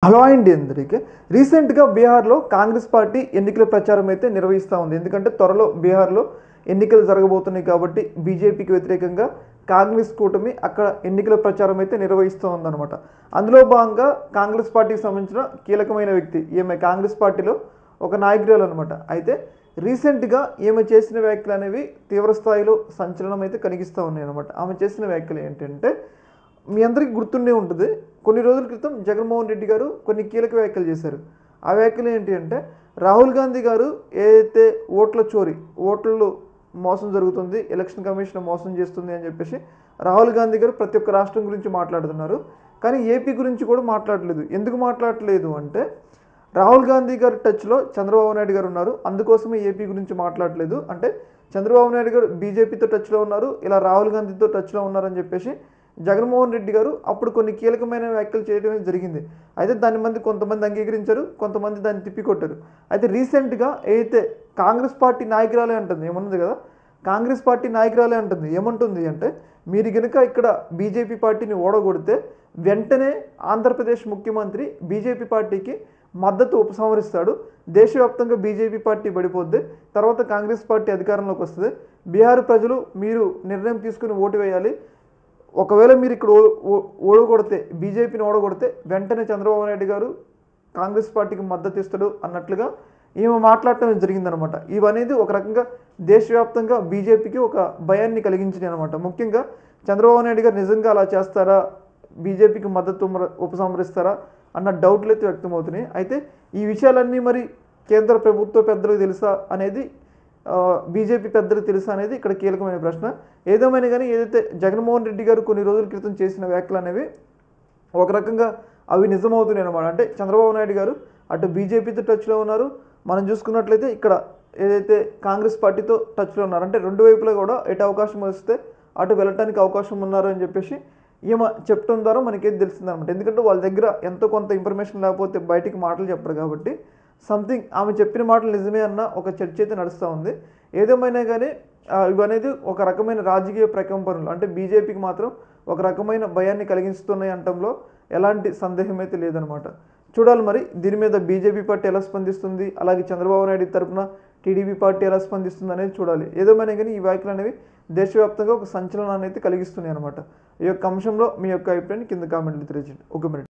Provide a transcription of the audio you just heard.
Hello అండి అందరికీ రీసెంట్గా బీహార్లో కాంగ్రెస్ పార్టీ ఎన్నికల ప్రచారం అయితే నిర్వహిస్తూ ఉంది. ఎందుకంటే త్వరలో బీహార్లో ఎన్నికలు జరగబోతున్నాయి కాబట్టి బీజేపీకి వ్యతిరేకంగా కాంగ్రెస్ కూటమి అక్కడ ఎన్నికల ప్రచారం అయితే నిర్వహిస్తూ ఉందన్నమాట. అందులో భాగంగా కాంగ్రెస్ పార్టీకి సంబంధించిన కీలకమైన వ్యక్తి ఈమె కాంగ్రెస్ పార్టీలో ఒక నాయకురాలు అనమాట. అయితే రీసెంట్గా ఈమె చేసిన వ్యాఖ్యలు అనేవి తీవ్రస్థాయిలో సంచలనం అయితే కలిగిస్తూ ఉన్నాయి అనమాట. ఆమె చేసిన వ్యాఖ్యలు ఏంటంటే మీ అందరికీ గుర్తుండే ఉంటుంది, కొన్ని రోజుల క్రితం జగన్మోహన్ రెడ్డి గారు కొన్ని కీలక వ్యాఖ్యలు చేశారు. ఆ వ్యాఖ్యలు ఏంటి అంటే రాహుల్ గాంధీ గారు ఏదైతే ఓట్ల చోరీ, ఓట్లలో మోసం జరుగుతుంది, ఎలక్షన్ కమిషన్ మోసం చేస్తుంది అని చెప్పేసి రాహుల్ గాంధీ గారు ప్రతి ఒక్క రాష్ట్రం గురించి మాట్లాడుతున్నారు. కానీ ఏపీ గురించి కూడా మాట్లాడలేదు. ఎందుకు మాట్లాడలేదు అంటే రాహుల్ గాంధీ గారి టచ్లో చంద్రబాబు నాయుడు గారు ఉన్నారు, అందుకోసమే ఏపీ గురించి మాట్లాడలేదు. అంటే చంద్రబాబు నాయుడు గారు బీజేపీతో టచ్లో ఉన్నారు, ఇలా రాహుల్ గాంధీతో టచ్లో ఉన్నారని చెప్పేసి జగన్మోహన్ రెడ్డి గారు అప్పుడు కొన్ని కీలకమైన వ్యాఖ్యలు చేయడం జరిగింది. అయితే దాని కొంతమంది అంగీకరించారు, కొంతమంది దాన్ని తిప్పికొట్టారు. అయితే రీసెంట్గా అయితే కాంగ్రెస్ పార్టీ నాయకురాలే అంటుంది, ఏమన్నది కదా, కాంగ్రెస్ పార్టీ నాయకురాలే అంటుంది, ఏమంటుంది అంటే మీరు కనుక ఇక్కడ బీజేపీ పార్టీని ఓడగొడితే వెంటనే ఆంధ్రప్రదేశ్ ముఖ్యమంత్రి బీజేపీ పార్టీకి మద్దతు ఉపసంహరిస్తాడు, దేశవ్యాప్తంగా బీజేపీ పార్టీ పడిపోద్ది, తర్వాత కాంగ్రెస్ పార్టీ అధికారంలోకి వస్తుంది, బీహార్ ప్రజలు మీరు నిర్ణయం తీసుకుని ఓటు వేయాలి, ఒకవేళ మీరు ఇక్కడ ఓడగొడితే బీజేపీని ఓడగొడితే వెంటనే చంద్రబాబు నాయుడు గారు కాంగ్రెస్ పార్టీకి మద్దతు ఇస్తాడు అన్నట్లుగా ఈమె మాట్లాడటం జరిగిందనమాట. ఇవనేది ఒక రకంగా దేశవ్యాప్తంగా బీజేపీకి ఒక భయాన్ని కలిగించినాయి అనమాట. ముఖ్యంగా చంద్రబాబు నాయుడు గారు నిజంగా అలా చేస్తారా, బీజేపీకి మద్దతు ఉపసంహరిస్తారా అన్న డౌట్లు అయితే వ్యక్తమవుతున్నాయి. అయితే ఈ విషయాలన్నీ మరి కేంద్ర ప్రభుత్వ పెద్దలకు తెలుసా అనేది, బీజేపీ పెద్దలకు తెలుసా అనేది ఇక్కడ కీలకమైన ప్రశ్న. ఏదేమైనా కానీ ఏదైతే జగన్మోహన్ రెడ్డి గారు కొన్ని రోజుల క్రితం చేసిన వ్యాఖ్యలు అనేవి ఒక రకంగా అవి నిజమవుతున్నాయి అన్నమాట. అంటే చంద్రబాబు నాయుడు గారు అటు బీజేపీతో టచ్లో ఉన్నారు, మనం చూసుకున్నట్లయితే ఇక్కడ ఏదైతే కాంగ్రెస్ పార్టీతో టచ్లో ఉన్నారు, అంటే రెండు వైపులా కూడా ఎటు అవకాశం వస్తే అటు వెళ్ళటానికి అవకాశం ఉన్నారు అని చెప్పేసి ఈమె చెప్పడం ద్వారా మనకేం తెలిసిందనమాట. ఎందుకంటే వాళ్ళ దగ్గర ఎంతో కొంత ఇన్ఫర్మేషన్ లేకపోతే బయటికి మాటలు చెప్పరు కాబట్టి సంథింగ్ ఆమె చెప్పిన మాటలు నిజమే అన్న ఒక చర్చ అయితే నడుస్తూ ఉంది. ఏదేమైనా కానీ ఇవనేది ఒక రకమైన రాజకీయ ప్రకంపనలు, అంటే బీజేపీకి మాత్రం ఒక రకమైన భయాన్ని కలిగిస్తున్నాయి అనటంలో ఎలాంటి సందేహం అయితే లేదనమాట. చూడాలి మరి దీని మీద బీజేపీ పార్టీ ఎలా స్పందిస్తుంది, అలాగే చంద్రబాబు నాయుడు తరఫున టీడీపీ పార్టీ ఎలా స్పందిస్తుంది అనేది చూడాలి. ఏదేమైనా కానీ ఈ వ్యాఖ్యలు అనేవి దేశవ్యాప్తంగా ఒక సంచలనాన్ని అయితే కలిగిస్తున్నాయి అనమాట. ఈ యొక్క అంశంలో మీ యొక్క అభిప్రాయాన్ని కింద కామెంట్లు తెలియజేయండి. ఒక మినిట్.